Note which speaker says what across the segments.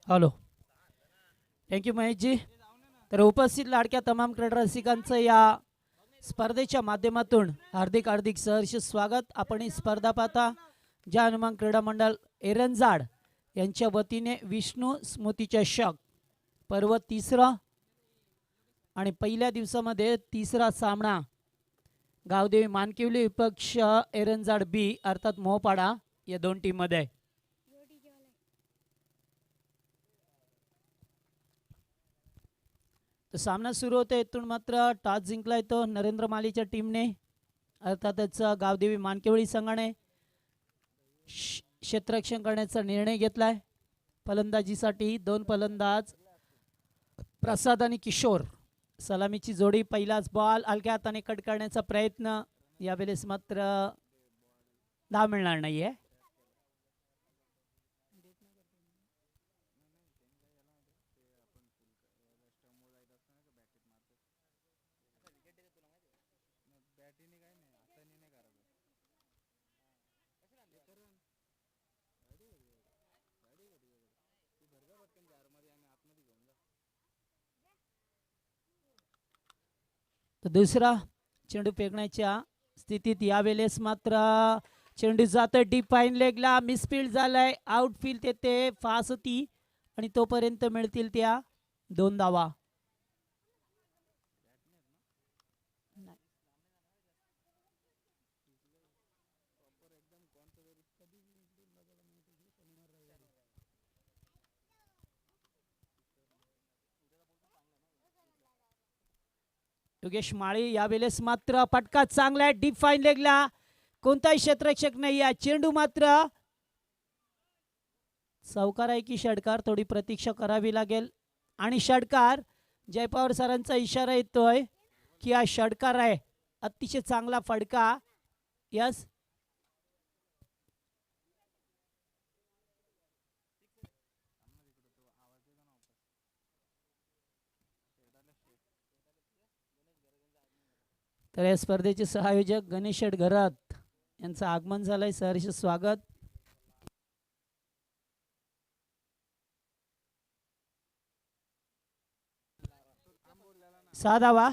Speaker 1: Hello. Thank you Maheshji. तर उपस्थित लाडक्या तमाम क्रीडा रसिकांचं या स्पर्धेच्या माध्यमातून हार्दिक हार्दिक सहर्ष स्वागत. आपण ही स्पर्धा पाहता ज्या हनुमान क्रीडा मंडळ एरंजाड यांच्या वतीने विष्णू स्मृती चषक पर्व तिसरा आणि पहिल्या दिवसामध्ये तिसरा सामना गावदेवी मानकिवली विपक्ष एरंजाड बी अर्थात मोहपाडा या दोन टीम मध्ये. तर सामना सुरू होता. इथून मात्र टॉस जिंकलाय तो नरेंद्र मालीच्या टीमने अर्थातच गावदेवी मानकेवळी संघाने क्षेत्ररक्षण करण्याचा निर्णय घेतलाय. फलंदाजीसाठी दोन फलंदाज प्रसाद आणि किशोर. सलामीची जोडी. पहिलाच बॉल हलक्या हाताने कट करण्याचा प्रयत्न. यावेळेस मात्र धाव मिळणार नाहीये. दुसरा चेंडू फेकण्याच्या स्थितीत. यावेळेस मात्र चेंडू जातोय डीप फाईन लेगला. मिसफील्ड झालाय. आउटफील्ड येते फास होती आणि तोपर्यंत मिळतील त्या 2 धावा. योगेश माळी. यावेळेस मात्र फटका चांगला आहे डीप फाईन लेगला. कोणताही क्षेत्ररक्षक नाही आहे. चेंडू मात्र चौकार आहे की षटकार, थोडी प्रतीक्षा करावी लागेल. आणि षटकार. जय पवार सरांचा इशारा येतोय की हा षटकार आहे. अतिशय चांगला फटका. यस. तर या स्पर्धेचे सहआयोजक गणेश शेठ घरात यांचं आगमन झालंय. सहर्ष स्वागत. सहा धावा.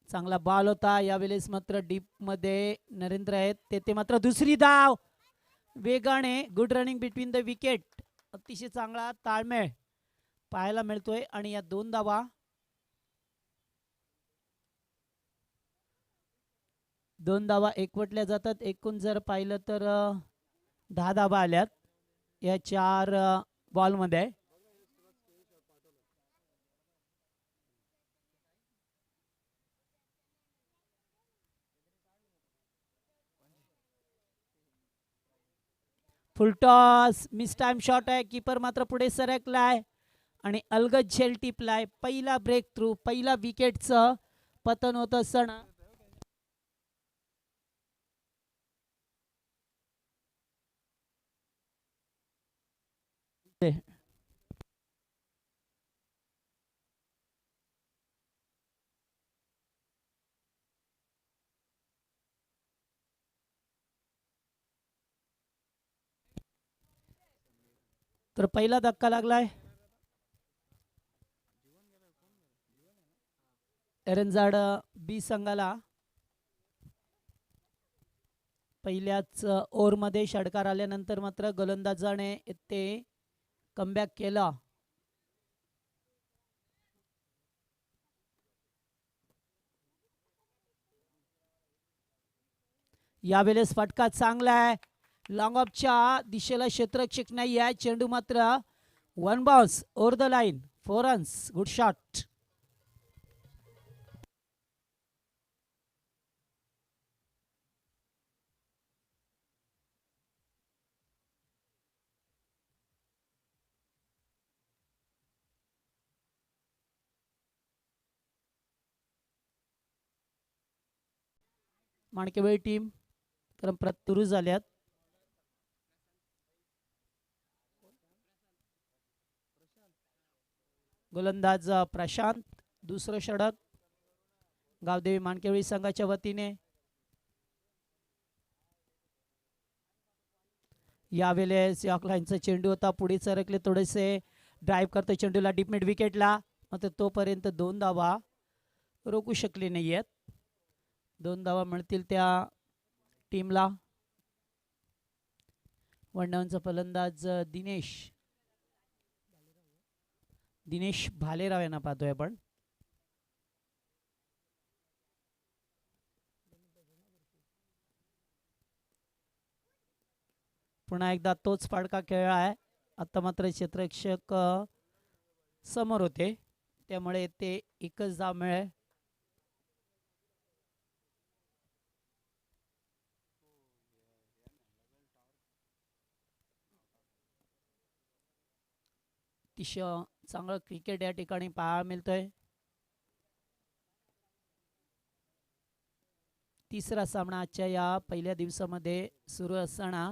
Speaker 1: चांगला बॉल होता. यावेळेस मात्र डीप मध्ये नरेंद्र आहेत. तेथे मात्र दुसरी धाव वेगाने. Good running between the wicket. अतिशय चांगला ताळमेळ पाहायला मिळतोय. आणि या 2 धावा. 2 धावा एकवटल्या जातात. एकूण जर पाहिलं तर 10 धावा आल्यात या 4 बॉल मध्ये. फुलटॉस. मिस टाइम शॉट आहे. कीपर मात्र पुढे सरकलाय आणि अलगद झेल टिपलाय. पहिला ब्रेक थ्रू, पहिला विकेटचं पतन होत असताना तर पहिला धक्का लागलाय एरंजाड बी संघाला. पहिल्याच ओव्हरमध्ये षटकार आल्यानंतर मात्र गोलंदाजाने ते कमबॅक केला. यावेळेस फटका चांगला आहे. लॉंग ऑफच्या दिशेला क्षेत्ररक्षक नाही आहे. चेंडू मात्र 1 bounce over the line. 4 runs. Good shot. माणकेवेळी टीम तर सुरू झाल्यात. गोलंदाज प्रशांत. दुसरं षटक गावदेवी मानकेवळी संघाच्या वतीने. यावेळेस यॉर्कलाईनचा चेंडू होता, पुढे सरकले थोडेसे, ड्राईव्ह करतो चेंडूला डीप मिड विकेटला, मात्र तोपर्यंत 2 धावा रोखू शकले नाही आहेत. 2 धावा मिळतील त्या टीमला. वन डाऊनचा फलंदाज दिनेश भालेराव यांना पाहतोय आपण. पुन्हा एकदा तोच फाडका खेळ आहे. आता मात्र क्षेत्ररक्षक समोर होते, त्यामुळे ते एकच धाव मिळेल. अतिशय चांगलं क्रिकेट या ठिकाणी पाहायला मिळतोय. तिसरा सामना आजच्या या पहिल्या दिवसामध्ये सुरू असताना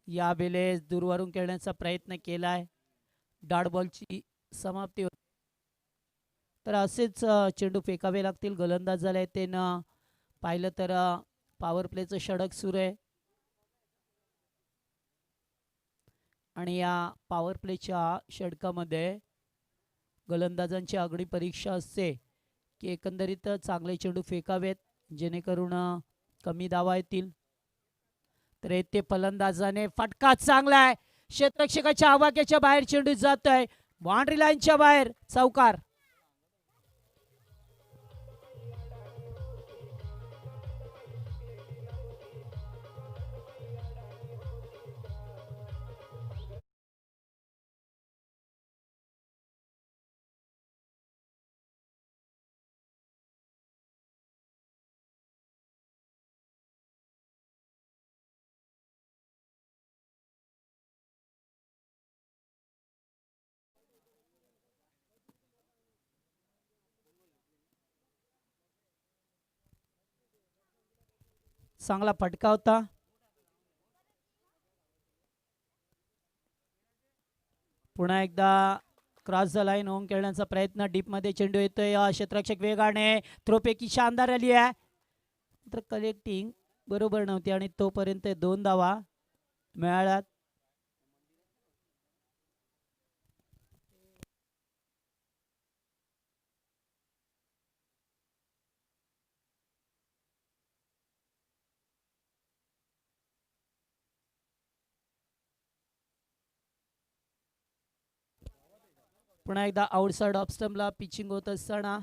Speaker 1: यावेळेस दूरवरून खेळण्याचा प्रयत्न केलाय. डॉट बॉलची समाप्ती होती, तर असेच चेंडू फेकावे लागतील. गोलंदाज झाले ते न पाहिलं तर पॉवर प्लेचं षटक सुरू आहे आणि या पॉवर प्लेच्या षटकामध्ये गोलंदाजांची आगळी परीक्षा असते की एकंदरीत चांगले चेंडू फेकावेत जेणेकरून कमी धावा येतील. तर येथे फलंदाजाने फटका चांगला आहे, क्षेत्ररक्षकाच्या आवाक्याच्या बाहेर चेंडू जातोय, बाउंड्री लाईनच्या बाहेर, चौकार. चांगला फटका होता. पुन्हा एकदा क्रॉस द लाईन होऊन खेळण्याचा प्रयत्न, डीप मध्ये चेंडू येतोय, क्षेत्ररक्षक वेगाने, थ्रोपैकी शानदार आली आहे, तर कलेक्टिंग बरोबर नव्हती आणि तोपर्यंत 2 धावा मिळाल्यात. पुन्हा एकदा आउटसाइड ऑफ स्टंपला पिचिंग होत असताना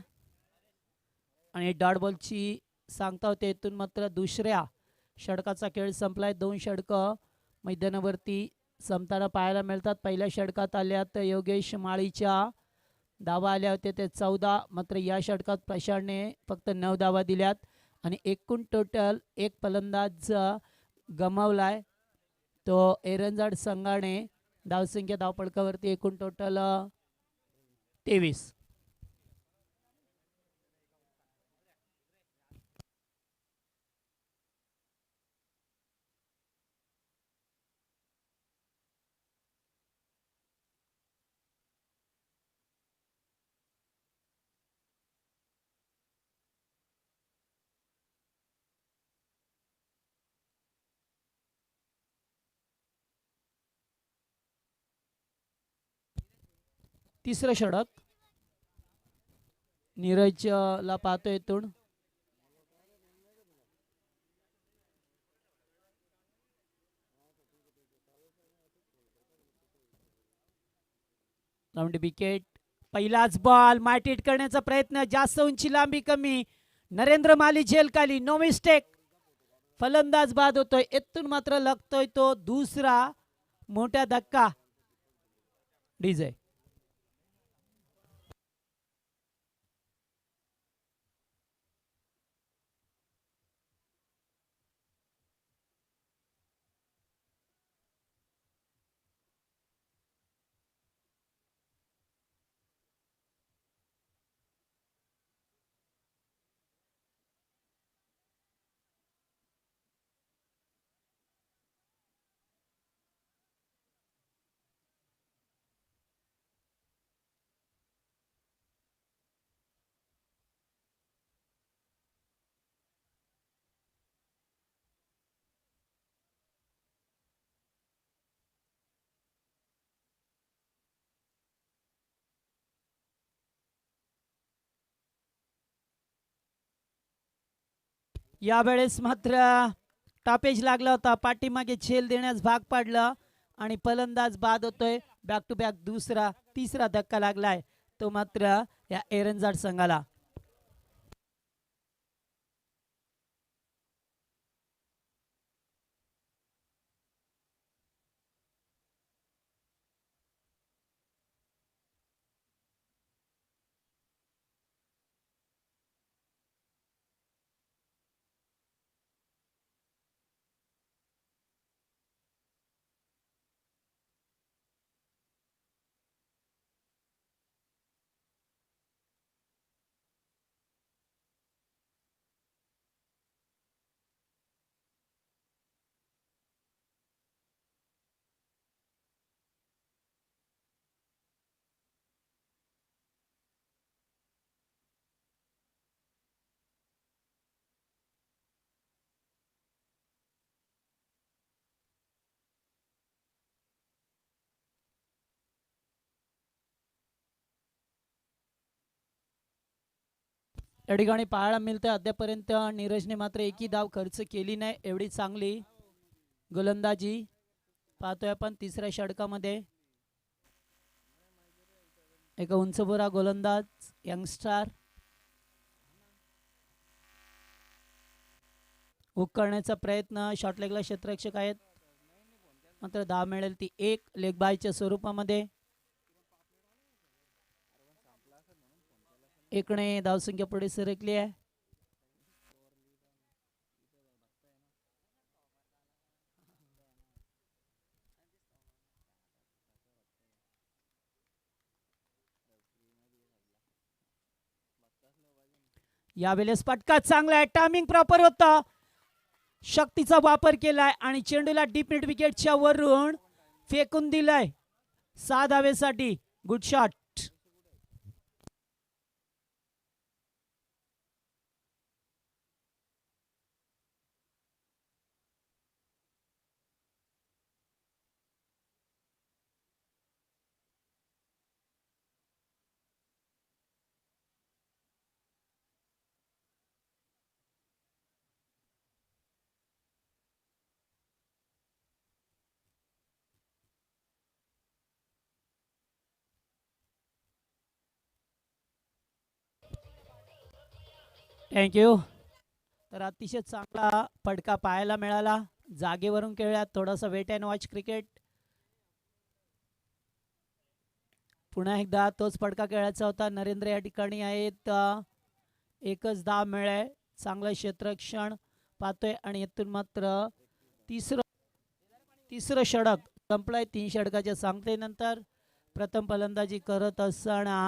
Speaker 1: आणि डॉट बॉलची सांगता होते, इथून मात्र दुसऱ्या षटकाचा खेळ संपलाय. 2 षटकं मैदानावरती संपताना पाहायला मिळतात. पहिल्या षटकात आल्यात योगेश माळीच्या धावा आल्या होत्या ते 14, मात्र या षटकात प्रशांतने फक्त 9 धावा दिल्यात आणि एकूण टोटल एक फलंदाज गमावलाय, तो एरंजाड संघाने. धावसंख्या धावपडकावरती एकूण टोटल 23. तिसरं षटक नीरजला पाहतो इथून. राऊंड विकेट, पहिलाच बॉल मार्टिट करण्याचा प्रयत्न, जास्त उंची लांबी कमी, नरेंद्र माली झेलखाली, नो मिस्टेक, फलंदाज बाद होतोय. इथून मात्र लागतोय तो दुसरा मोठा धक्का. डीजे यावेळेस मात्र टापेज लागला होता, पाठीमागे छेल देण्यास भाग पाडलं आणि फलंदाज बाद होतोय. बॅक टू बॅक तिसरा धक्का लागलाय तो मात्र या एरंजाड संघाला. या ठिकाणी पाहायला मिळतं अद्यापर्यंत नीरजने मात्र एकही धाव खर्च केली नाही. एवढी चांगली गोलंदाजी पाहतोय आपण तिसऱ्या षटकामध्ये. एक उंचबुरा गोलंदाज यंगस्टर हुक करण्याचा प्रयत्न. शॉर्टलेगला क्षेत्ररक्षक आहेत मात्र धाव मिळेल ती एक लेग बायच्या स्वरूपामध्ये. एकने धावसंख्या पुढे सरकली आहे. यावेळेस फटका चांगला आहे, टायमिंग प्रॉपर होता, शक्तीचा वापर केलाय आणि चेंडूला डीप मिड विकेटच्या वरून फेकून दिलाय 6 धावेसाठी. Good shot. थँक्यू. तर अतिशय चांगला फटका पाहायला मिळाला. जागेवरून खेळल्यात, थोडासा वेट अँड वॉच क्रिकेट. पुन्हा एकदा तोच फटका खेळायचा होता. नरेंद्र या ठिकाणी आहेत, एकच धाव मिळाले. चांगलं क्षेत्ररक्षण पाहतोय आणि यातून मात्र तिसरं षटक संपलंय. 3 षटकाच्या सांगतेनंतर प्रथम फलंदाजी करत असताना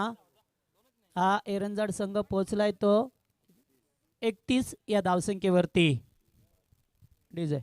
Speaker 1: हा एरंजाड संघ पोहोचलाय तो 31 या धावसंख्येवरती. डीजे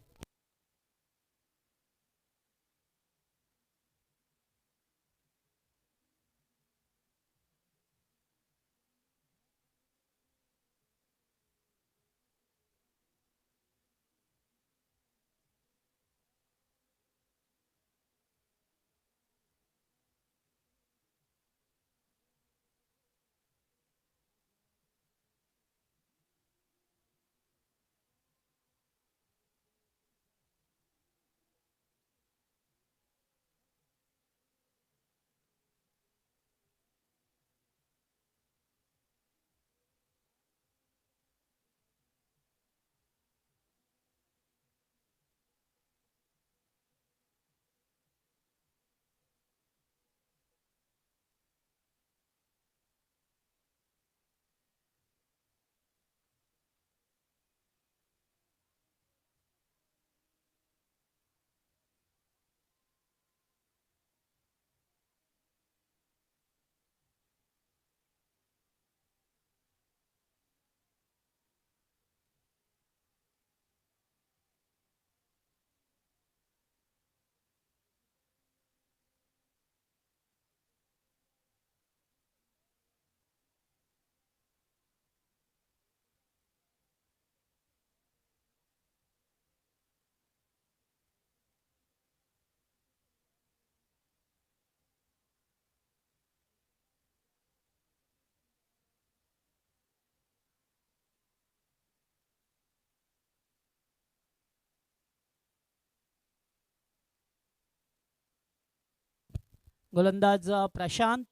Speaker 1: गोलंदाज प्रशांत.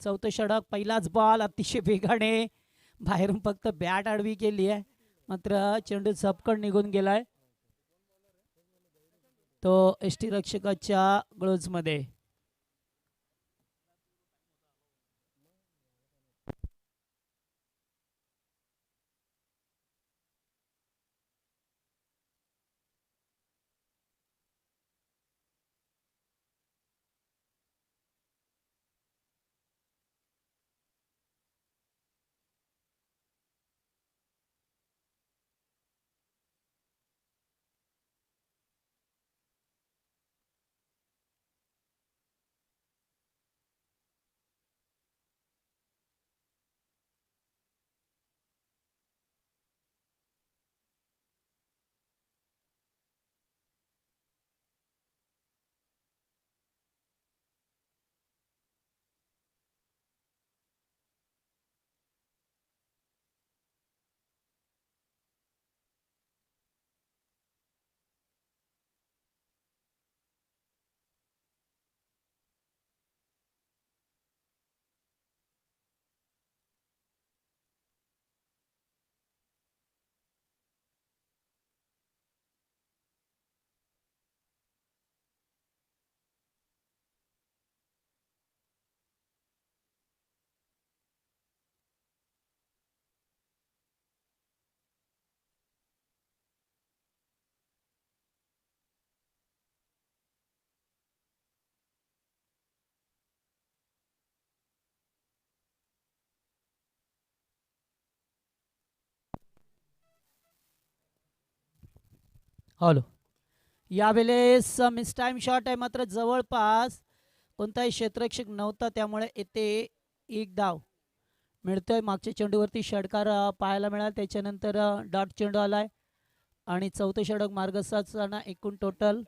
Speaker 1: चौथं षटक, पहिलाच बॉल अतिशय वेगाने बाहेरून फक्त बॅट आडवी केली आहे, मात्र चेंडू झपकन निघून गेलाय तो यष्टीरक्षकाच्या ग्लोव्हजमध्ये. हॅलो, यावेळेस मिस टाइम शॉट आहे, मात्र जवळपास कोणताही क्षेत्ररक्षक नव्हता, त्यामुळे येथे एक धाव मिळतोय. मागच्या चेंडूवरती षटकार पाहायला मिळाला, त्याच्यानंतर डॉट चेंडू आलाय आणि चौथं षटक मार्गस्थाना एकूण टोटल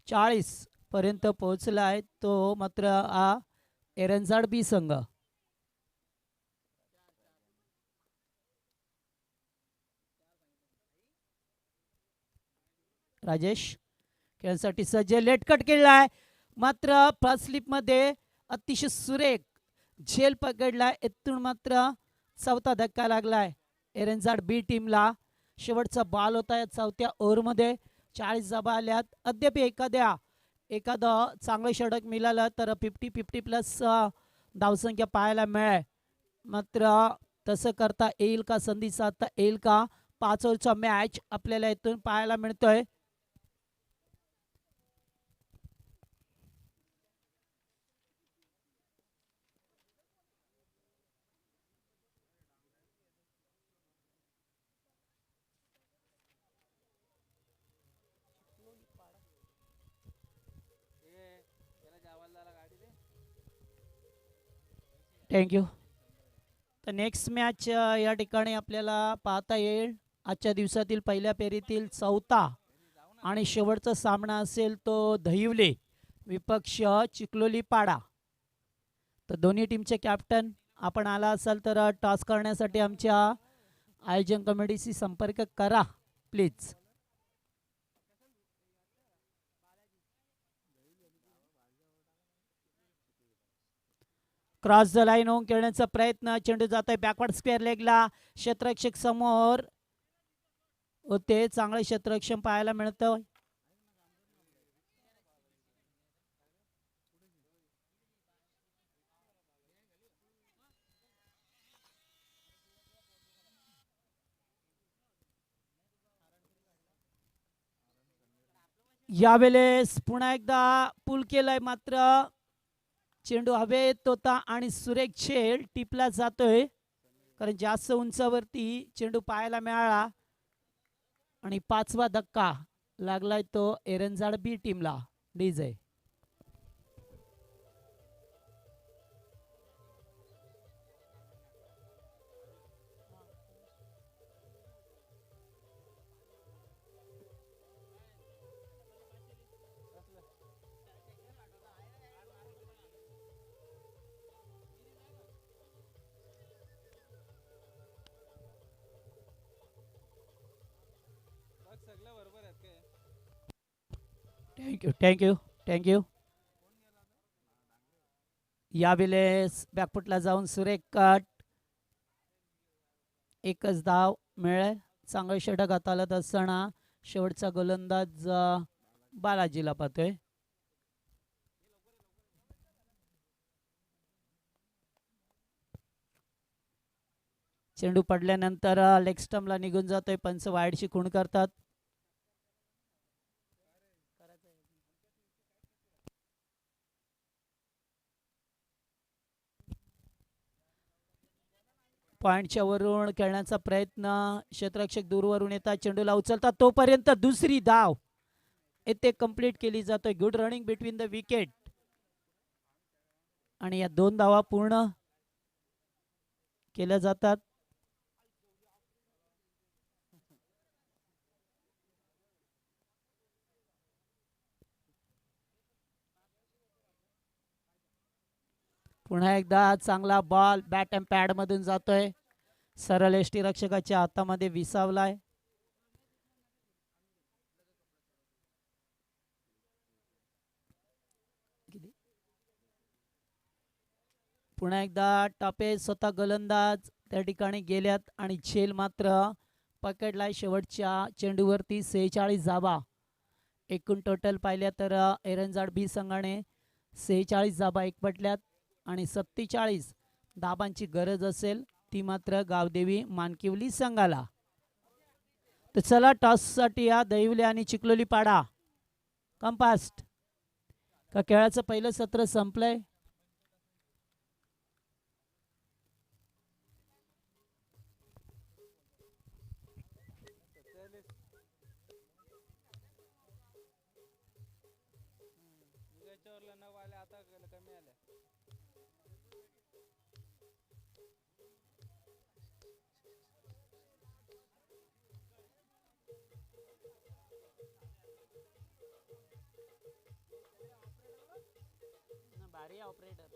Speaker 1: 40 पर्यंत पोहोचला आहे तो मात्र हा एरंजाड बी संघ. राजेश खेळण्यासाठी सज्ज, लेटकट केलाय, मात्र फर्स्ट स्लिप मध्ये अतिशय सुरेख झेल पकडलाय, इथून मात्र चौथा धक्का लागलाय एरंजाड बी टीमला. शेवटचा बॉल होता या चौथ्या ओव्हरमध्ये. 40 धावा आल्यात. अद्याप एखादं चांगलं षटक मिळालं तर 50-50 प्लस धावसंख्या पाहायला मिळेल, मात्र तसं करता येईल का, संधी साधता येईल का? 5 ओव्हरचा मॅच आपल्याला इथून पाहायला मिळतोय. थँक्यू. तर नेक्स्ट मॅच या ठिकाणी आपल्याला पाहता येईल. आजच्या दिवसातील पहिल्या फेरीतील चौथा आणि शेवटचा सामना असेल तो दहिवले विपक्ष चिखलोली पाडा. तर दोन्ही टीमचे कॅप्टन आपण आला असाल तर टॉस करण्यासाठी आमच्या आयोजन कमिटीशी संपर्क करा प्लीज. क्रॉस द लाईन होऊन खेळण्याचा प्रयत्न, चेंडू जात आहे बॅकवर्ड स्क्वेअर लेगला, क्षेत्ररक्षक समोर होते, चांगलं क्षेत्ररक्षण पाहायला मिळतं. यावेळेस पुन्हा एकदा पुल केलाय, मात्र चेंडू हवेत होता आणि सुरेख झेल टिपला जातोय, कारण जास्त उंचावरती चेंडू पाहायला मिळाला आणि 5वा धक्का लागलाय तो एरंजाड बी टीमला. DJ thank you. यावेळेस बॅकफुटला जाऊन सुरेख कट, एकच धाव मिळेल. चांगले षटक हाताळत असताना शेवटचा गोलंदाज बालाजीला पाहतोय. चेंडू पडल्यानंतर लेग स्टंपला निघून जातोय. पंच वाईडची खूण करतात. पॉइंटच्या वरून खेळण्याचा प्रयत्न, क्षेत्ररक्षक दूरवरून येतात, चेंडूला उचलतात, तोपर्यंत दुसरी धाव येथे कंप्लीट केली जाते. Good running between the wicket. आणि या 2 धावा पूर्ण केल्या जातात. पुन्हा एकदा चांगला बॉल बॅट अँड पॅड मधून जातोय. सरळ यष्टीरक्षकाच्या हातामध्ये विसावलाय. पुन्हा एकदा टापे स्वतः गोलंदाज त्या ठिकाणी गेल्यात आणि झेल मात्र पकडलाय. शेवटच्या चेंडूवरती 46 धावा. एकूण टोटल पाहिल्या तर एरंजाड बी संघाने 46 धाबा एकवटल्यात आणि 47 धाबांची गरज असेल ती मात्र गावदेवी मानकिवली संघाला. तर चला टॉससाठी या दैवले आणि चिखलोली पाडा कंपास्ट का खेळाचं पहिलं सत्र संपलंय. भारी ऑपरेटर.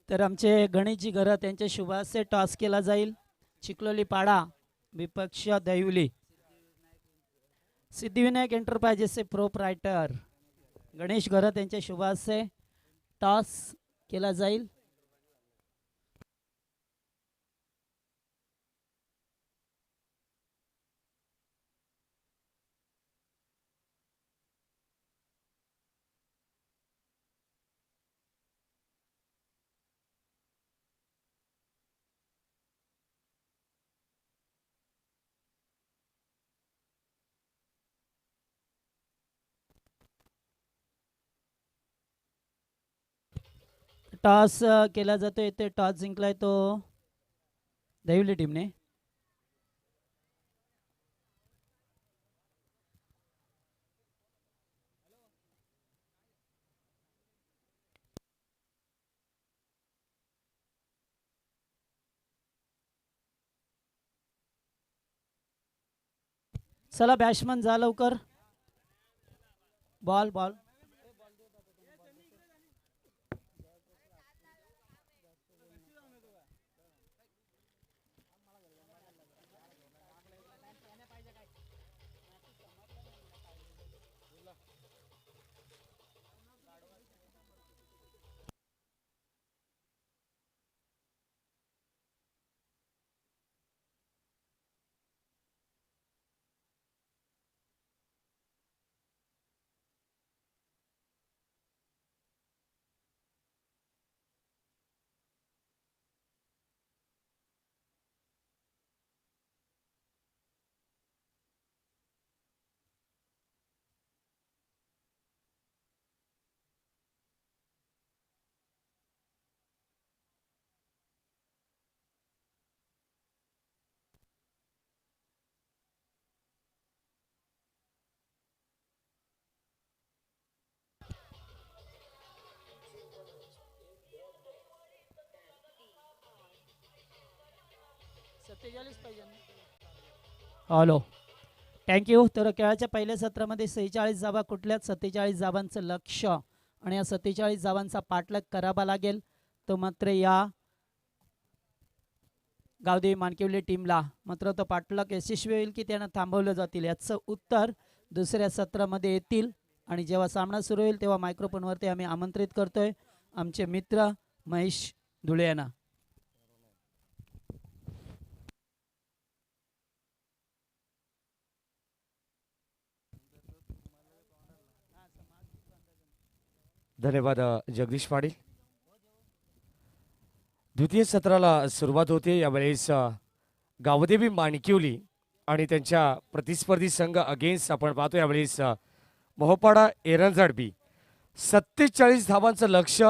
Speaker 1: तर आमचे गणेशजी घरात यांच्या शुभाचे टॉस केला जाईल. चिखलोली पाडा विपक्ष दैवली. सिद्धिविनायक एंटरप्राइजेसचे प्रोप्रायटर गणेश घरात यांच्या शुभाचे टॉस केला जाईल. टॉस केला जातो. इथे टॉस जिंकलाय तो दैवली टीमने. चला बॅट्समन जा लवकर. Ball ball hello, thank you. तर खेळाच्या पहिल्या सत्रामध्ये 46 धावा कुठल्याच 47 धावांचं लक्ष आणि या 47 धावांचा पाठलाग करावा लागेल. तो मात्र या गावदेवी मानकिवली टीमला मात्र तो पाठलाग यशस्वी होईल की त्यांना थांबवलं जातील याचं उत्तर दुसऱ्या सत्रामध्ये येतील. आणि जेव्हा सामना सुरू होईल तेव्हा मायक्रोफोनवरती आम्ही आमंत्रित करतोय आमचे मित्र महेश धुळे यांना.
Speaker 2: धन्यवाद जगदीश पाटील. द्वितीय सत्राला सुरुवात होते. यावेळेस गावदेवी माणकिवली आणि त्यांच्या प्रतिस्पर्धी संघ अगेन्स्ट आपण पाहतो यावेळेस मोहोपाडा एरंजाड बी. 47 धावांचं लक्ष,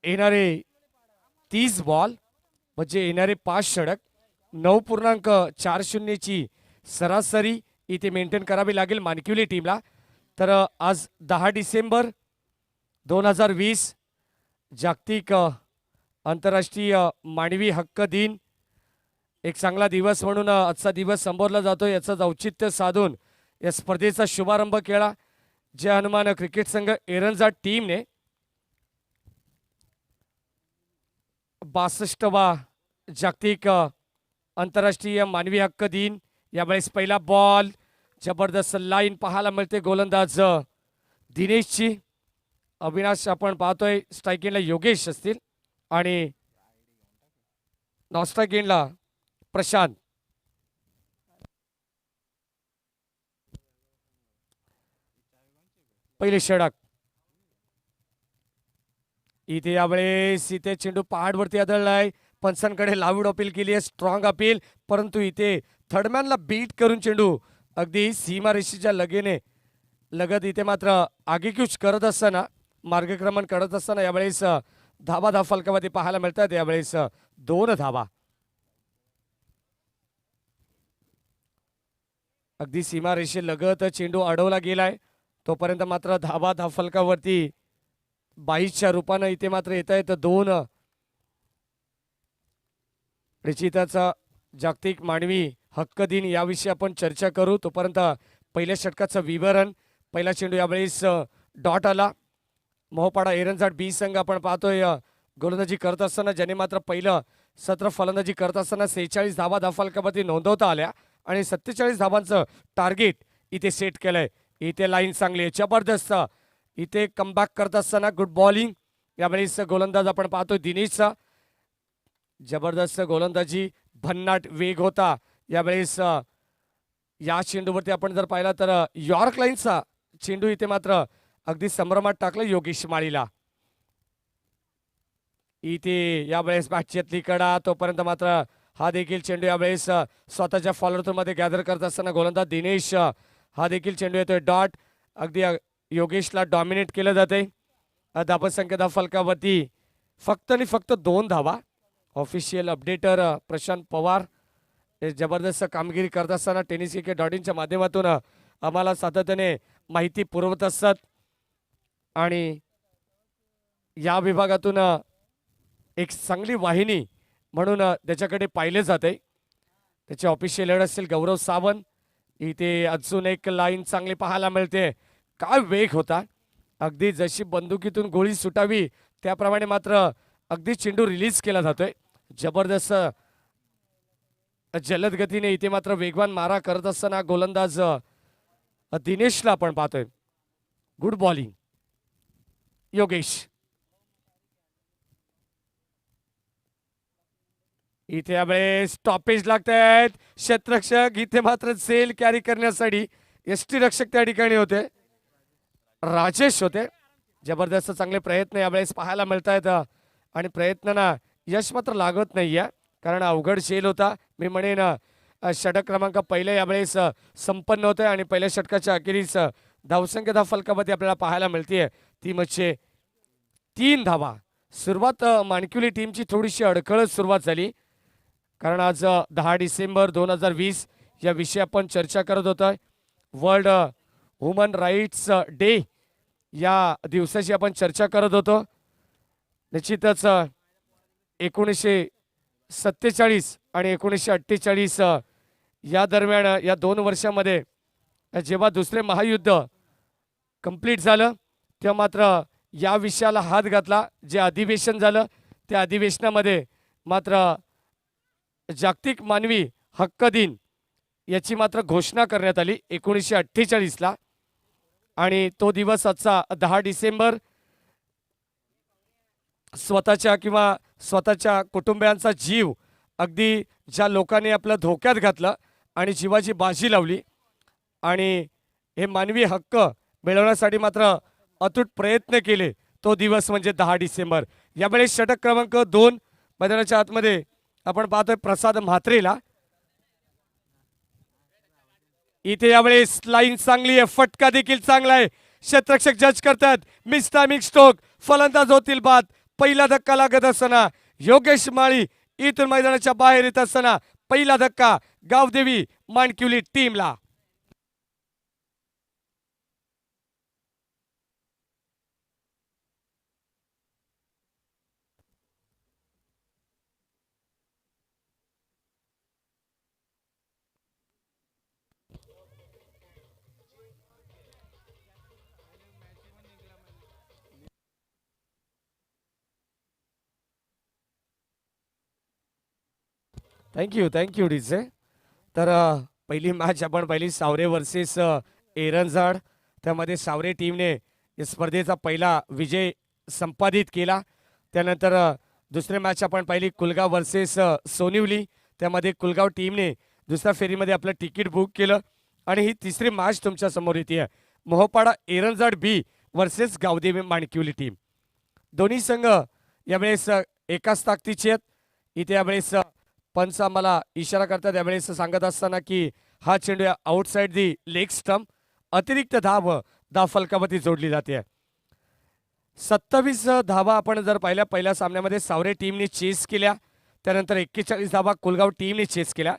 Speaker 2: येणारे 30 बॉल म्हणजे येणारे 5 षटक, 9.40ची सरासरी इथे मेंटेन करावी लागेल माणकिवली टीमला. तर आज 10 डिसेंबर 2020 जागतिक आंतरराष्ट्रीय मानवी हक्क दिन. एक चांगला दिवस म्हणून आजचा दिवस संबोधला जातो. याचं औचित्य साधून या स्पर्धेचा शुभारंभ केला जय हनुमान क्रिकेट संघ एरंजाड टीमने. 62वा जागतिक आंतरराष्ट्रीय मानवी हक्क दिन. यावेळेस पहिला बॉल, जबरदस्त लाईन पाहायला मिळते गोलंदाज दिनेशची. अविनाश आपण पाहतोय, स्ट्राईक एंडला योगेश असतील आणि नॉन स्ट्राईक एंडला प्रशांत. पहिले षटक इथे यावेळेस इथे चेंडू पहाडवरती आदळलाय. पंचांकडे लावूड अपील केली आहे, स्ट्रॉंग अपील, परंतु इथे थर्डमॅनला बीट करून चेंडू अगदी सीमारेषेच्या लगत इथे मात्र आगेकूच करत असताना, मार्गक्रमण करत असताना यावेळेस धावा फलकामध्ये पाहायला मिळतात. यावेळेस 2 धावा. अगदी सीमारेषे लगत चेंडू अडवला गेलाय. तोपर्यंत मात्र धावा फलकावरती 22च्या रूपानं इथे मात्र येत आहेत 2. निश्चितच जागतिक मानवी हक्क दिन याविषयी आपण चर्चा करू. तोपर्यंत पहिल्या षटकाचं विवरण. पहिला चेंडू यावेळेस डॉट आला. मोहोपाडा एरंजाड बी संघ आपण पाहतोय गोलंदाजी करत असताना, ज्याने मात्र पहिलं सत्र फलंदाजी करत असताना 46 धावा धाफलकामध्ये नोंदवता आल्या आणि 47 धावांचं टार्गेट इथे सेट केलंय. इथे लाईन चांगली आहे, जबरदस्त. इथे कमबॅक करत असताना गुड बॉलिंग. यावेळेस गोलंदाज आपण पाहतोय दिनेशचा. जबरदस्त गोलंदाजी, भन्नाट वेग होता. यावेळेस या चेंडूवरती आपण जर पाहिला तर यॉर्क लाईनचा चेंडू इथे मात्र अगदी संभ्रमात टाकलं योगेश माळीला. इथे यावेळेस बॅटची कडा. तोपर्यंत मात्र हा देखील चेंडू यावेळेस स्वतःच्या फॉलोअर मध्ये गॅदर करत असताना गोलंदाज दिनेश. हा देखील चेंडू येतोय डॉट. अगदी योगेशला डॉमिनेट केलं जाते. धावा संख्या फलकावरती फक्त आणि फक्त 2 धावा. ऑफिशियल अपडेटर प्रशांत पवार हे जबरदस्त कामगिरी करत असताना टेनिस क्रिकेट.inच्या माध्यमातून आम्हाला सातत्याने माहिती पुरवत असतात आणि या विभागातून एक चांगली वाहिनी म्हणून त्याच्याकडे पाहिले जाते. त्याचे ऑफिशियल हेड असतील गौरव सावंत. इथे अजून एक लाईन चांगली पाहायला मिळते. काय वेग होता, अगदी जशी बंदुकीतून गोळी सुटावी त्याप्रमाणे मात्र अगदी चेंडू रिलीज केला जातोय. जबरदस्त जलद गतीने इथे मात्र वेगवान मारा करत असताना गोलंदाज दिनेशला आपण पाहतोय. Good bowling Yogesh. इथे यावेळेस स्टॉपेज लागत आहेत. क्षेत्ररक्षक इथे मात्र सेल कॅरी करण्यासाठी एसटी रक्षक त्या ठिकाणी होते, राजेश होते. जबरदस्त चांगले प्रयत्न यावेळेस पाहायला मिळत आहेत आणि प्रयत्नांना यश मात्र लागत नाहीये कारण अवघड शेल होता. मी म्हणेन षटक क्रमांक पहिले यावेळेस संपन्न होते आणि पहिल्या षटकाच्या अखेरीस धावसंख्या फलकामध्ये आपल्याला पाहायला मिळते ती म्हणजे 3 धावा. सुरुवात माणकिवली टीमची थोडीशी अडखळत सुरुवात झाली कारण आज 10 डिसेंबर 2020 या विषयी आपण चर्चा करत होतो. वर्ल्ड ह्युमन राईट्स डे या दिवसाची आपण चर्चा करत होतो. निश्चितच 1947 आणि 1948 या दरम्यान या 2 वर्षामध्ये जेव्हा दुसरे महायुद्ध कंप्लीट झालं तेव्हा मात्र या विषयाला हात घातला. जे अधिवेशन झालं त्या अधिवेशनामध्ये मात्र जागतिक मानवी हक्क दिन याची मात्र घोषणा करण्यात आली 1948ला. आणि तो दिवस आजचा 10 डिसेंबर स्वतःच्या कुटुंबियांचा जीव अगदी ज्या लोकांनी आपलं धोक्यात घातलं आणि जीवाची बाजी लावली आणि हे मानवी हक्क मिळवण्यासाठी मात्र अतूट प्रयत्न केले, तो दिवस म्हणजे 10 डिसेंबर. यावेळेस षटक क्रमांक 2 मैदानाच्या आतमध्ये आपण पाहतोय प्रसाद म्हात्रेला. इथे यावेळेस लाईन चांगली आहे, फटका देखील चांगला आहे. क्षेत्ररक्षक जज करतात मिस टायमिंग स्ट्रोक, फलंदाज होतील बाद. पहिला धक्का लागत असताना योगेश माळी इथून मैदानाच्या बाहेर येत असताना पहिला धक्का गावदेवी माणकिवली टीमला. Thank you DJ. तर पहिली मॅच आपण पाहिली सावरे वर्सेस एरंजाड. त्यामध्ये सावरे टीमने या स्पर्धेचा पहिला विजय संपादित केला. त्यानंतर दुसरी मॅच आपण पाहिली कुलगाव वर्सेस सोनिवली. त्यामध्ये कुलगाव टीमने दुसऱ्या फेरीमध्ये आपलं तिकीट बुक केलं. आणि ही तिसरी मॅच तुमच्या समोर येते मोहपाडा एरंजाड बी वर्सेस गावदेवी माणकिवली टीम. दोन्ही संघ यावेळेस एकाच ताकदीचे आहेत. इथे यावेळेस पंच आम्हाला इशारा करतात यावेळेस सांगत असताना की हा चेंडू आउटसाइड दी लेग स्टंप, अतिरिक्त धाव फलकावरती जोडली जाते. 27 धावा आपण जर पाहिल्या पहिल्या सामन्यामध्ये सावरे टीमने चेस केल्या. त्यानंतर 41 धावा कुलगाव टीमने चेस केल्या.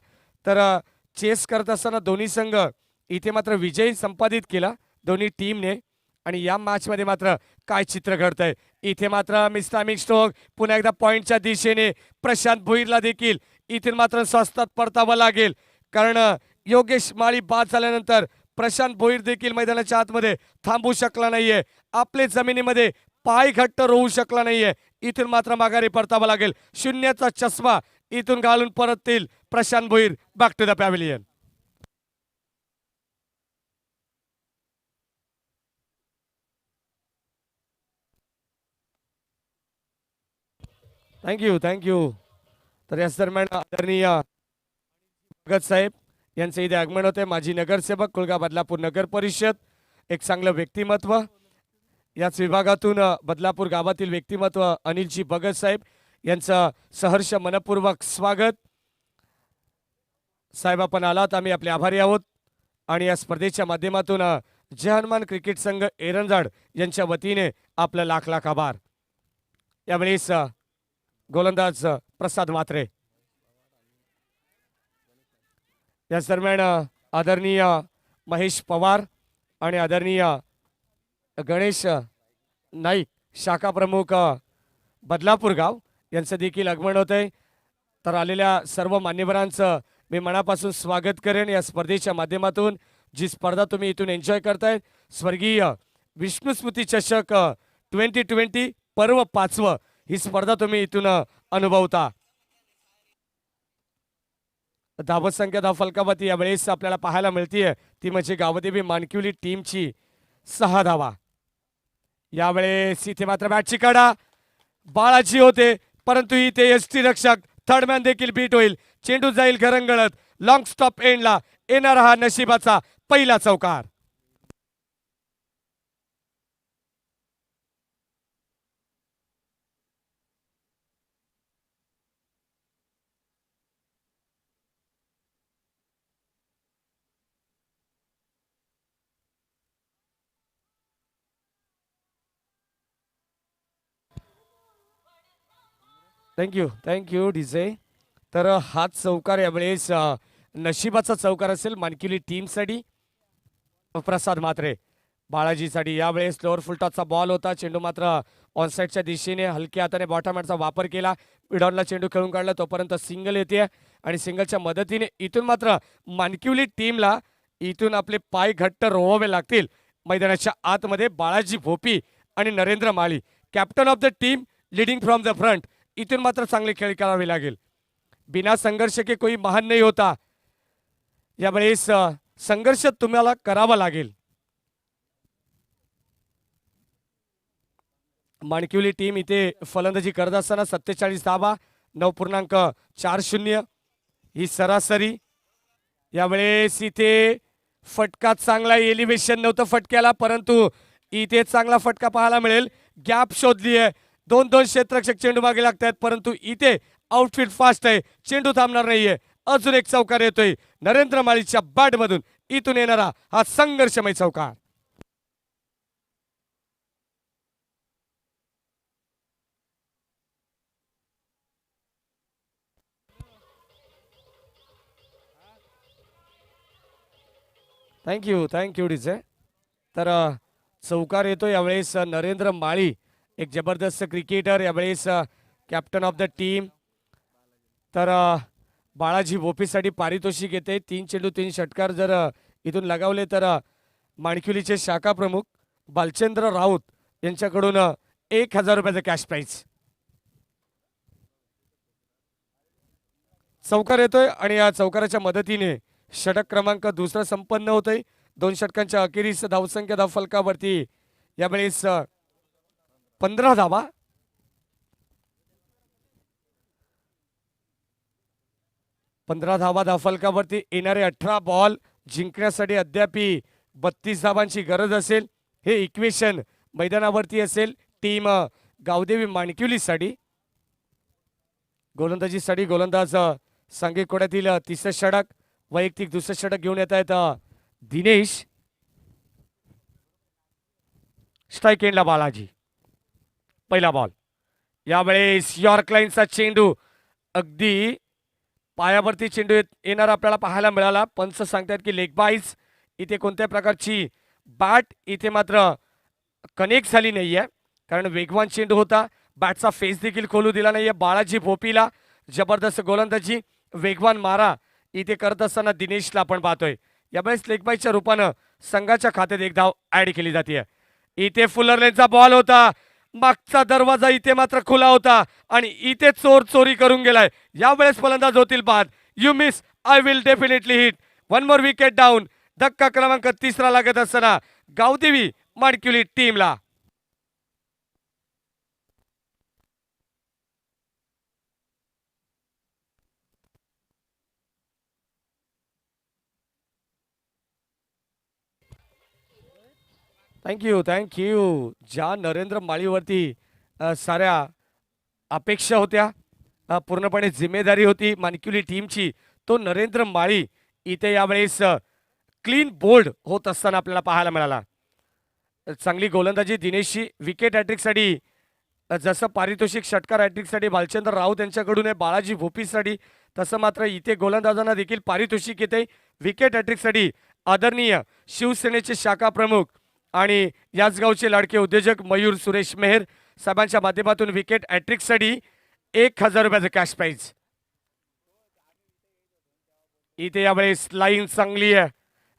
Speaker 2: तर चेस करत असताना दोन्ही संघ इथे मात्र विजय संपादित केला दोन्ही टीमने. आणि या मॅचमध्ये मात्र काय चित्र घडतंय, इथे मात्र मिस्टामिक स्ट्रोक पुन्हा एकदा पॉइंटच्या दिशेने प्रशांत भोईरला देखील इथे मात्र स्वस्तात परतावं लागेल. कारण योगेश माळी बाद झाल्यानंतर प्रशांत भोईर देखील मैदानाच्या आतमध्ये थांबू शकला नाहीये, आपले जमिनीमध्ये पाय घट्ट रोवू शकला नाहीये. इथून मात्र माघारी परतावं लागेल. शून्याचा चष्मा इथून घालून परततील Prashant Bhoir back to the pavilion. Thank you. तर याच दरम्यान आदरणीय भगत साहेब यांचे इथे आगमन होते. माजी नगरसेवक कुलगाव बदलापूर नगर परिषद, एक चांगलं व्यक्तिमत्व. याच विभागातून बदलापूर गावातील व्यक्तिमत्व अनिलजी भगत साहेब यांचं सहर्ष मनपूर्वक स्वागत. साहेब आपण आलात, आम्ही आपले आभारी आहोत. आणि या स्पर्धेच्या माध्यमातून जय हनुमान क्रिकेट संघ एरंजाड यांच्या वतीने आपलं लाख लाख आभार. यावेळेस गोलंदाज प्रसाद म्हात्रे. याच दरम्यान आदरणीय महेश पवार आणि आदरणीय गणेश नाईक शाखा प्रमुख बदलापूर गाव यांचं देखील आगमन होत आहे. तर आलेल्या सर्व मान्यवरांचं मी मनापासून स्वागत करेन. या स्पर्धेच्या माध्यमातून जी स्पर्धा तुम्ही इथून एन्जॉय करताय, स्वर्गीय विष्णुस्मृती चषक 2020 पर्व 5व ही स्पर्धा तुम्ही इथून अनुभवता. धावत संख्या धाव फलकावरती यावेळेस आपल्याला पाहायला मिळतीये ती म्हणजे गावदेवी माणकिवली टीमची 6 धावा. यावेळेस इथे मात्र बॅटची कडा बाळाची होते, परंतु इथे एसटी रक्षक थर्डमॅन देखील बीट होईल. चेंडू जाईल घरंगळत लॉंग स्टॉप एंडला. येणारा हा नशिबाचा पहिला चौकार. Thank you DJ. तर हा चौकार यावेळेस नशिबाचा चौकार असेल माणकिवली टीमसाठी. प्रसाद म्हात्रे बाळाजीसाठी यावेळेस लोअर फुलटॉसचा बॉल होता. चेंडू मात्र ऑनसाईडच्या दिशेने हलक्या हाताने बॉटम हँडचा वापर केला. मिडॉनला चेंडू खेळून काढला. तोपर्यंत सिंगल येते आणि सिंगलच्या मदतीने इथून मात्र मानकिवली टीमला इथून आपले पाय घट्ट रोवावे लागतील. मैदानाच्या आतमध्ये बाळाजी भोपी आणि Narendra Mali captain of the team leading from the front. इथून मात्र चांगले खेळ करावे लागेल. बिना संघर्ष के कोई महान नाही होता. यावेळेस संघर्ष तुम्हाला करावा लागेल. माणकिवली टीम इथे फलंदाजी करत असताना 47 धावा 9.40 ही सरासरी. यावेळेस इथे फटका चांगला एलिव्हेशन नव्हतं फटक्याला, परंतु इथे चांगला फटका पाहायला मिळेल. गॅप शोधली आहे. 2-2 क्षेत्ररक्षक चेंडू मागे लागतात, परंतु इथे आउटफिट फास्ट आहे. चेंडू थांबणार नाहीये. अजून एक चौकार येतोय नरेंद्र माळीच्या बॅट मधून. इथून येणारा हा संघर्षमय चौकार. Thank you DJ. तर चौकार येतो यावेळेस नरेंद्र माळी, एक जबरदस्त क्रिकेटर, यावेळेस कॅप्टन ऑफ द टीम. तर बाळाजी भोपीसाठी पारितोषिक येते. 3 चेंडू 3 षटकार जर इथून लगावले तर माणकिवलीचे शाखा प्रमुख बालचंद्र राऊत यांच्याकडून 1000 रुपयाचं कॅश प्राइज. चौकार येतोय आणि या चौकाराच्या मदतीने षटक क्रमांक दुसरा संपन्न होतोय. 2 षटकांच्या अखेरीस धावसंख्या धावफलकावरती यावेळेस 15 धावा. 15 धावा धावफलकावरती येणारे 18 बॉल जिंकण्यासाठी अद्याप 32 धावांची गरज असेल. हे इक्वेशन मैदानावरती असेल टीम गावदेवी माणकिवलीसाठी. गोलंदाजीसाठी गोलंदाज सांघिक कोड्यातील तिसरं षटक, वैयक्तिक दुसरं षटक घेऊन येत आहेत दिनेश. स्ट्राईक एंडला बालाजी. पहिला बॉल. यावेळेस यॉर्क लाईनचा चेंडू अगदी पायावरती चेंडू येणार आपल्याला पाहायला मिळाला. पंच सांगतात की लेग बाईज. इथे कोणत्या प्रकारची बॅट इथे मात्र कनेक्ट झाली नाहीये, कारण वेगवान चेंडू होता. बॅटचा फेस देखील खोलू दिला नाहीये. बाळाजी भोपीला जबरदस्त गोलंदाजी, वेगवान मारा इथे करत असताना दिनेशला आपण पाहतोय. यावेळेस लेग बाईच्या रूपानं संघाच्या खात्यात एक धाव ऍड केली जाते. इथे फुलरलेनचा बॉल होता. मागचा दरवाजा इथे मात्र खुला होता आणि इथे चोर चोरी करून गेलाय. यावेळेस फलंदाज होतील बाद. You miss, I will definitely hit. 1 more wicket down. धक्का क्रमांक 3 लागत असताना गावदेवी माणकिवली टीमला. थँक्यू. ज्या नरेंद्र माळीवरती साऱ्या अपेक्षा होत्या, पूर्णपणे जिम्मेदारी होती माणकिवली टीमची, तो नरेंद्र माळी इथे यावेळेस क्लीन बोल्ड होत असताना आपल्याला पाहायला मिळाला. चांगली गोलंदाजी दिनेशची. विकेट हॅट्रिकसाठी जसं पारितोषिक षटकार हॅट्रिकसाठी भालचंद्र राऊत यांच्याकडून आहे बाळाजी भोपीसाठी, तसं मात्र इथे गोलंदाजांना देखील पारितोषिक येते विकेट हॅट्रिकसाठी. आदरणीय शिवसेनेचे शाखा प्रमुख आणि याच गावचे लाडके उद्योजक मयूर सुरेश मेहर साहेबांच्या माध्यमातून विकेट हॅट्रिकसाठी 1000 रुपयाचं कॅश प्राइज. इथे यावेळेस लाईन चांगली आहे.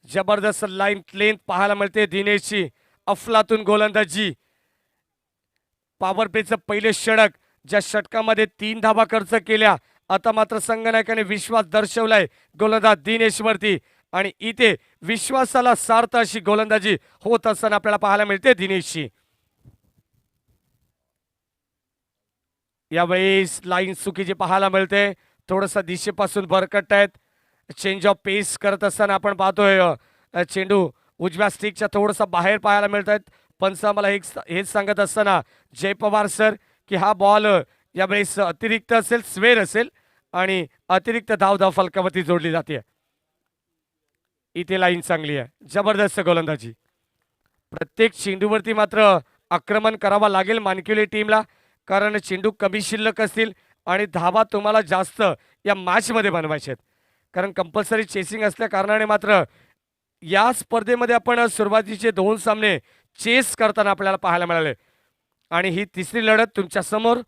Speaker 2: जबरदस्त लाईन लेंथ पाहायला मिळते दिनेशची. अफलातून गोलंदाजी. पॉवर प्लेचं पहिले षटक, ज्या षटकामध्ये 3 धावा खर्च केल्या, आता मात्र संघनायकाने विश्वास दर्शवलाय गोलंदाज दिनेशवरती आणि इथे विश्वासाला सार्थ अशी गोलंदाजी होत असताना आपल्याला पाहायला मिळते दिनेशची. यावेळेस लाईन चुकीची पाहायला मिळते. थोडंसं दिशेपासून भरकट आहेत. चेंज ऑफ पेस करत असताना आपण पाहतोय चेंडू उजव्या स्टिकच्या थोडंसं बाहेर पाहायला मिळत आहेत. पंच आम्हाला हेच सांगत असताना जय पवार सर की हा बॉल यावेळेस अतिरिक्त असेल, स्वेर असेल आणि अतिरिक्त धाव फलकावरती जोडली जाते. इथे लाईन चांगली आहे. जबरदस्त गोलंदाजी. प्रत्येक चेंडूवरती मात्र आक्रमण करावा लागेल माणकिवली टीमला, कारण चेंडू कमी शिल्लक असतील आणि धावा तुम्हाला जास्त या मॅचमध्ये बनवायचे आहेत. कारण कंपल्सरी चेसिंग असल्या कारणाने मात्र या स्पर्धेमध्ये आपण सुरुवातीचे 2 सामने चेस करताना आपल्याला पाहायला मिळाले आणि ही तिसरी लढत तुमच्या समोर.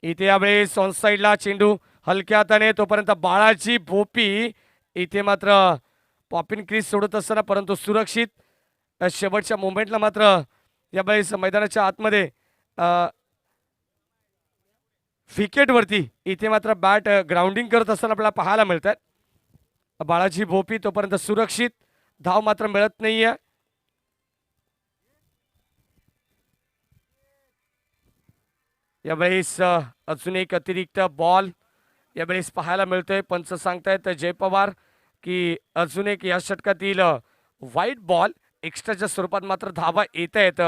Speaker 2: इथे यावेळेस ऑन साईडला चेंडू हलक्या हाताने, तोपर्यंत बाळाची भोपी इथे मात्र पॉपिन क्रीज सोडत असताना परंतु सुरक्षित शेवटच्या मोमेंटला मात्र यावेळेस मैदानाच्या आतमध्ये विकेटवरती इथे मात्र बॅट ग्राउंडिंग करत असताना आपल्याला पाहायला मिळतात. बाळाची भोपी तोपर्यंत सुरक्षित, धाव मात्र मिळत नाहीये. यावेळेस अजून एक अतिरिक्त बॉल यावेळेस पाहायला मिळतोय. पंच सांगतायत जय पवार की अजून एक या षटकातील व्हाईट बॉल एक्स्ट्राच्या स्वरूपात मात्र धावा येत आहेत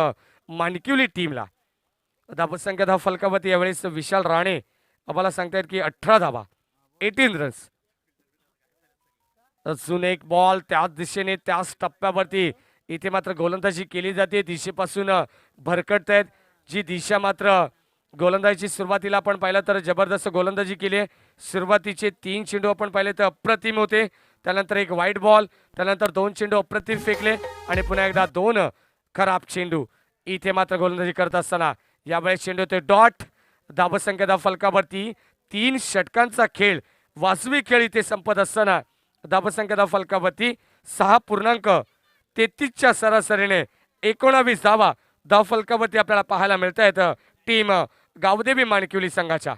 Speaker 2: माणकिवली टीमला. धावसंख्या धाव फलकावरती यावेळेस विशाल राणे आम्हाला सांगतायत की 18 धावा, 18 रन्स. अजून एक बॉल त्याच दिशेने त्याच टप्प्यावरती इथे मात्र गोलंदाजी केली जाते. दिशेपासून भरकटत आहेत, जी दिशा मात्र गोलंदाजीची सुरुवातीला आपण पाहिलं तर जबरदस्त गोलंदाजी केली आहे. सुरुवातीचे 3 चेंडू आपण पाहिले तर अप्रतिम होते, त्यानंतर एक व्हाईट बॉल, त्यानंतर 2 चेंडू अप्रतिम फेकले आणि पुन्हा एकदा 2 खराब चेंडू. इथे मात्र गोलंदाजी करत असताना यावेळेस चेंडू होते डॉट. धावसंख्या धाव फलकावरती 3 षटकांचा खेळ, वाजवी खेळ इथे संपत असताना धावसंख्या धाव फलकावरती 6.33च्या सरासरीने 19 धावा धाव फलकावरती आपल्याला पाहायला मिळत आहेत टीम गावदेवी माणकिवली संघाच्या.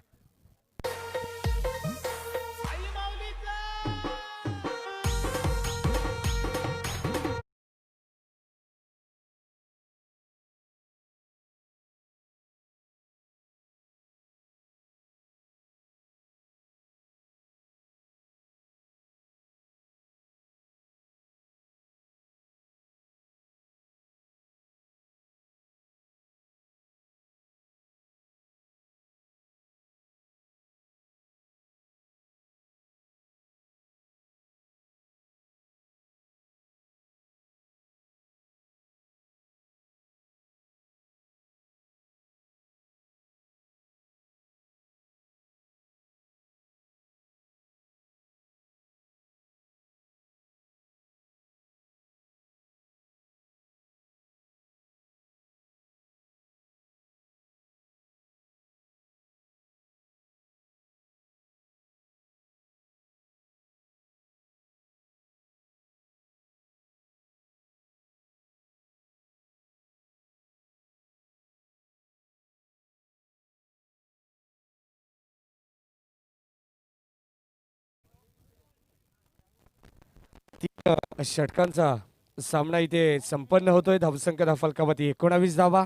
Speaker 2: षटकांचा सामना इथे संपन्न होतोय. धावसंख्या धाव फलकावरती 19 धावा.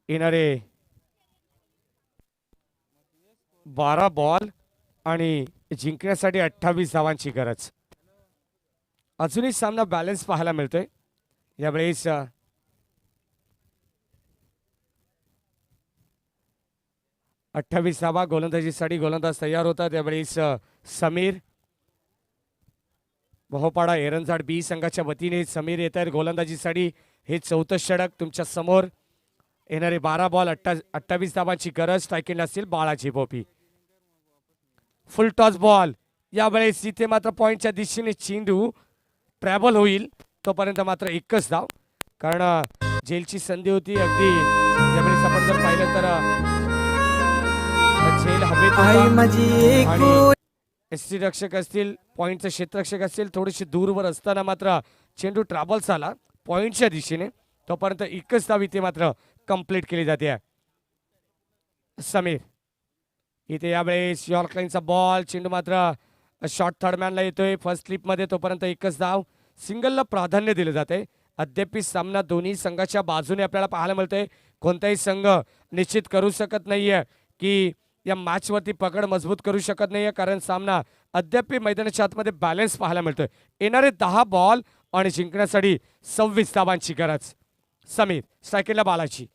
Speaker 2: येणारे 12 बॉल आणि जिंकण्यासाठी 28 धावांची गरज. अजूनही सामना बॅलन्स पाहायला मिळतोय. यावेळेस 28 धावा गोलंदाजीसाठी गोलंदाज तयार होतात. यावेळेस समीर बहोपाडा एरंजाड बी संघाच्या वतीने समीर येत आहेत गोलंदाजीसाठी. हे 4थं षटक तुमच्या समोर. येणारे 12 बॉल 28 धावांची गरज. स्ट्रायकिंग असतील बाळाची भोपी. फुल टॉस बॉल. यावेळेस इथे मात्र पॉइंटच्या दिशेने चेंडू ट्रॅव्हल होईल, तोपर्यंत मात्र एकच धाव, कारण झेलची संधी होती. अगदी यावेळेस आपण जर पाहिलं तर झेल हवेत एसटी रक्षक असतील, पॉइंटचे क्षेत्ररक्षक असतील, थोडेसे दूरवर असताना मात्र चेंडू ट्रॅव्हल्स आला पॉइंटच्या दिशेने, तोपर्यंत एकच धाव इथे मात्र कंप्लीट केली जाते. समीर इथे यावेळेस यॉर्कलाईनचा बॉल. चेंडू मात्र शॉर्ट थर्डमॅनला येतोय फर्स्ट स्लिपमध्ये, तोपर्यंत एकच धाव. सिंगलला प्राधान्य दिले जाते. अद्याप सामना दोन्ही संघाच्या बाजूने आपल्याला पाहायला मिळतोय. कोणताही संघ निश्चित करू शकत नाहीये की या मॅचवरती पकड मजबूत करू शकत नाहीये, कारण सामना अद्याप मैदानाच्या आतमध्ये बॅलन्स पाहायला मिळतोय. येणारे 10 बॉल आणि जिंकण्यासाठी 26 धावांची गरज. समीर स्ट्रायकिंगला बालाची.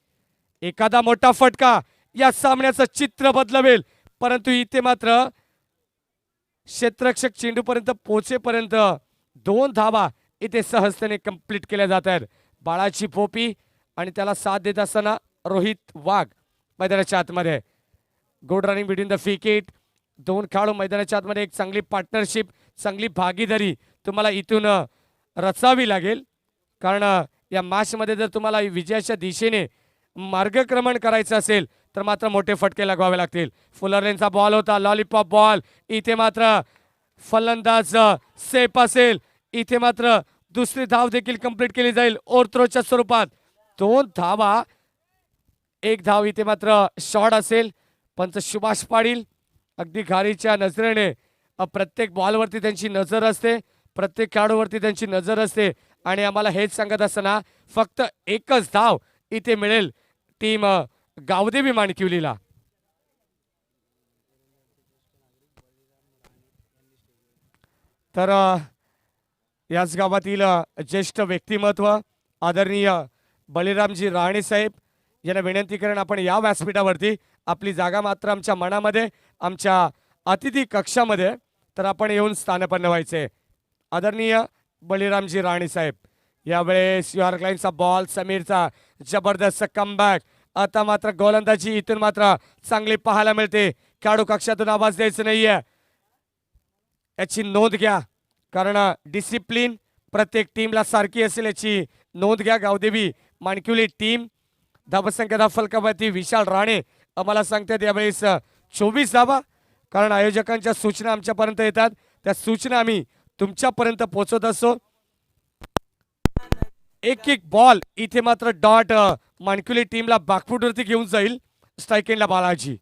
Speaker 2: एखादा मोठा फटका या सामन्याचं चित्र बदलवेल, परंतु इथे मात्र क्षेत्ररक्षक चेंडूपर्यंत पोहोचेपर्यंत 2 धावा इथे सहजतेने कंप्लीट केल्या जात आहेत. बाळाची पोपी आणि त्याला साथ देत असताना रोहित वाघ मैदानाच्या आतमध्ये. Good running between the wicket. 2 खेळाडू मैदानाच्या आतमध्ये, एक चांगली पार्टनरशिप, चांगली भागीदारी तुम्हाला इथून रचावी लागेल, कारण या मॅचमध्ये जर तुम्हाला विजयाच्या दिशेने मार्गक्रमण करायचं असेल तर मात्र मोठे फटके लगवावे लागतील. फुलरलेनचा बॉल होता, लॉलीपॉप बॉल. इथे मात्र फलंदाज सेफ असेल. इथे मात्र दुसरी धाव देखील कंप्लीट केली जाईल ओव्हरथ्रोच्या स्वरूपात. 2 धावा, 1 धाव इथे मात्र शॉट असेल. पंच सुभाष पाटील अगदी घारीच्या नजरेने प्रत्येक बॉलवरती त्यांची नजर असते, प्रत्येक खेळाडूवरती त्यांची नजर असते आणि आम्हाला हेच सांगत असताना फक्त 1च धाव इथे मिळेल टीम गावदेवी माणकिवलीला. तर याच गावातील ज्येष्ठ व्यक्तिमत्व आदरणीय बळीरामजी राणे साहेब यांना विनंती करेन आपण या व्यासपीठावरती आपली जागा मात्र आमच्या मनामध्ये, आमच्या अतिथी कक्षामध्ये तर आपण येऊन स्थानपन्न व्हायचे. आदरणीय बळीरामजी राणे साहेब, यावेळेस यॉर्क लाईनचा बॉल, समीरचा जबरदस्त कमबॅक. आता मात्र गोलंदाजी इथून मात्र चांगली पाहायला मिळते. खेळाडू कक्षातून आवाज द्यायचा नाहीये, याची नोंद घ्या, कारण डिसिप्लिन प्रत्येक टीमला सारखी असेल याची नोंद घ्या. गावदेवी माणकिवली टीम धावसंख्या फलकावरती विशाल राणे आम्हाला सांगतात यावेळेस 24 धावा, कारण आयोजकांच्या सूचना आमच्यापर्यंत येतात, त्या सूचना आम्ही तुमच्यापर्यंत पोहोचवत असतो. एक बॉल इथे मात्र डॉट माणकिवली टीमला बॅकफुटवरती घेऊन जाईल. स्ट्राईक एंडला बालाजी.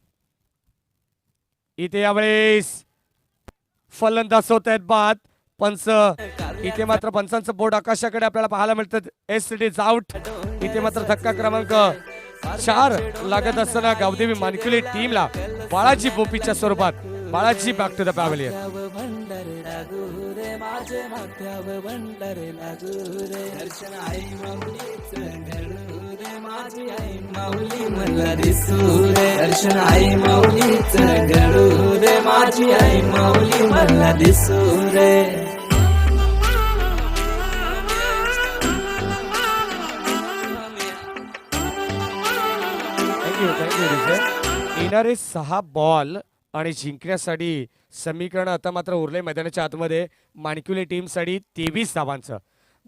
Speaker 2: इथे यावेळेस फलंदाज होत आहेत बाद. पंच इथे मात्र पंचांचं बोर्ड आकाशाकडे आपल्याला पाहायला मिळतं. S is out. इथे मात्र धक्का क्रमांक 4 लागत असताना गावदेवी माणकिवली टीमला बाळाजी बोपीच्या स्वरूपात Balaji back to the pavilion. येणारे 6 बॉल आणि जिंकण्यासाठी समीकरण आता मात्र उरले मैदानाच्या आतमध्ये माणकिवली टीमसाठी 23 धावांचं.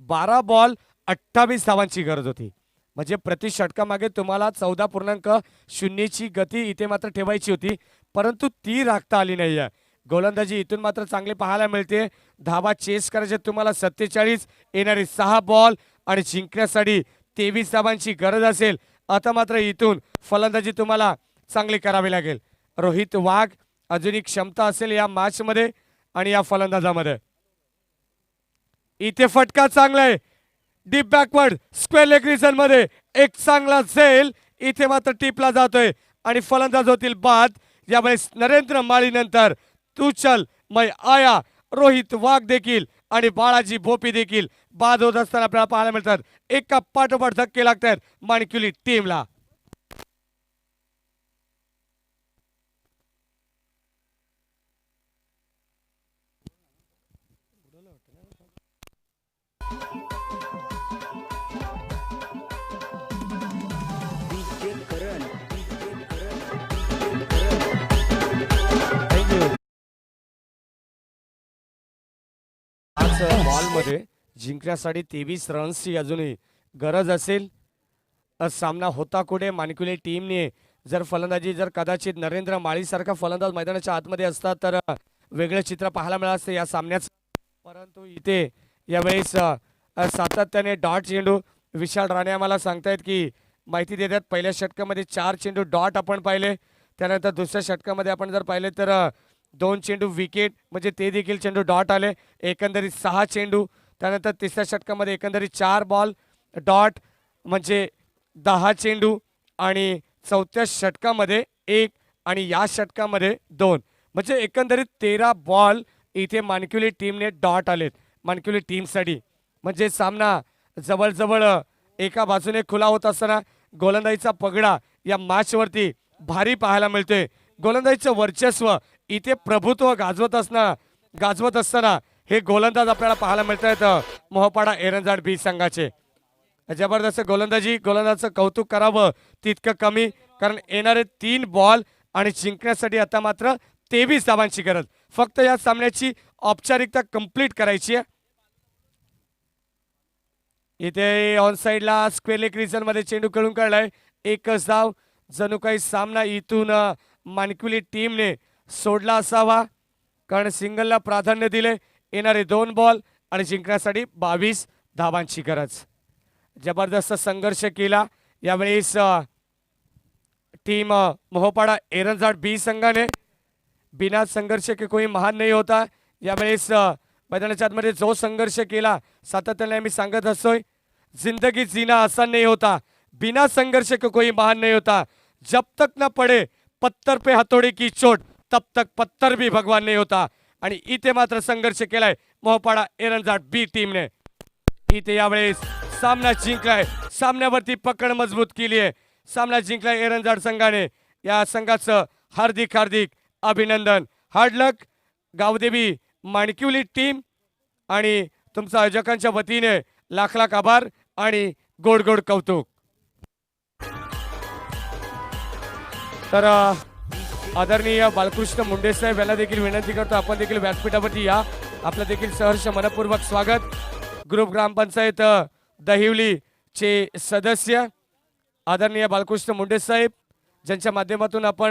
Speaker 2: 12 बॉल 28 धावांची गरज होती, म्हणजे प्रति षटकामागे तुम्हाला 14.0ची गती इथे मात्र ठेवायची होती, परंतु ती राखता आली नाहीये. गोलंदाजी इथून मात्र चांगली पाहायला मिळते. धावा चेस करायचे तुम्हाला 47. येणारे 6 बॉल आणि जिंकण्यासाठी 23 धावांची गरज असेल. आता मात्र इथून फलंदाजी तुम्हाला चांगली करावी लागेल. रोहित वाघ अजूनही क्षमता असेल या मॅच मध्ये आणि या फलंदाजामध्ये. इथे फटका चांगला आहे, deep backward square leg region मध्ये एक चांगला झेल इथे मात्र टिपला जातोय आणि फलंदाज होतील बाद. यावेळेस नरेंद्र माळी नंतर तू चल मै आया रोहित वाघ देखील आणि बाळाजी भोपी देखील बाद होत असताना आपल्याला पाहायला मिळतात. एका पाठोपाठ धक्के लागतात माणकिवली टीमला. बॉल मध्ये जिंकण्यासाठी 23 रन्सची अजूनही गरज असेल. सामना होता कुठे माणकिवली टीमने जर फलंदाजी जर कदाचित नरेंद्र माळी सारखा फलंदाज मैदानाच्या आतमध्ये असतात तर वेगळं चित्र पाहायला मिळालं असतं या सामन्याचं. परंतु इथे यावेळेस सातत्याने डॉट चेंडू विशाल राणे आम्हाला सांगतायत की माहिती देतात. पहिल्या षटकामध्ये 4 चेंडू डॉट आपण पाहिले, त्यानंतर दुसऱ्या षटकामध्ये आपण जर पाहिले तर 2 चेंडू विकेट म्हणजे ते देखील चेंडू डॉट आले. एकंदरीत 6 चेंडू. त्यानंतर तिसऱ्या षटकामध्ये एकंदरीत 4 बॉल डॉट म्हणजे 10 चेंडू आणि चौथ्या षटकामध्ये 1 आणि या षटकामध्ये 2 म्हणजे एकंदरीत 13 बॉल इथे माणकिवली टीमने डॉट आलेत माणकिवली टीमसाठी. म्हणजे सामना जवळजवळ एका बाजूने खुला होत असताना गोलंदाजीचा पगडा या मॅचवरती भारी पाहायला मिळतोय. गोलंदाजीचं वर्चस्व इथे प्रभुत्व गाजवत असताना हे गोलंदाज आपल्याला पाहायला मिळत आहेत मोहपाडा एरंजाड बी संघाचे. जबरदस्त गोलंदाजाचं कौतुक करावं तितकं कमी, कारण येणारे 3 बॉल आणि जिंकण्यासाठी आता मात्र 23 धावांची गरज. फक्त या सामन्याची औपचारिकता कंप्लीट करायची आहे. इथे ऑन साइडला स्क्वेअर लेग रिजन मध्ये चेंडू खेळून काढलाय. एकच धाव. जणू काही सामना इथून मानकुली टीमने सोडला असावा, कारण सिंगलला प्राधान्य दिले. येणारे 2 बॉल आणि जिंकण्यासाठी 22 धावांची गरज. जबरदस्त संघर्ष केला यावेळेस टीम मोहपाड़ा एरनजाट बी संघाने. बिना संघर्ष के कोई महान नहीं होता. यावेळेस मैदानाच्या आतमध्ये जो संघर्ष केला, सातत्याने आम्ही सांगत असतोय, जिंदगी जीना आसान नहीं होता, बिना संघर्ष के कोई महान नहीं होता. जब तक न पड़े पत्थर पे हथौड़े की चोट, तब तक पत्थर भी भगवान नहीं होता. आणि इथे मात्र संघर्ष केलाय मोहपाड़ा एरनजाट बी टीमने. इथे यावेळेस सामना जिंकलाय. सामन्यावरती पकड मजबूत केली आहे. सामना जिंकलाय एरनजाट संघाने. या संघाचं हार्दिक हार्दिक अभिनंदन. हार्ड लक गावदेवी माणकिवली टीम आणि तुमच्या आयोजकांच्या वतीने लाख लाख आभार आणि गोड गोड कौतुक. तर आदरणीय बालकृष्ण मुंडे साहेब यांना देखील विनंती करतो, आपण देखील व्यासपीठावरती या. आपलं देखील सहर्ष मनपूर्वक स्वागत. ग्रुप ग्रामपंचायत दहिवली चे सदस्य आदरणीय बालकृष्ण मुंडे साहेब, ज्यांच्या माध्यमातून आपण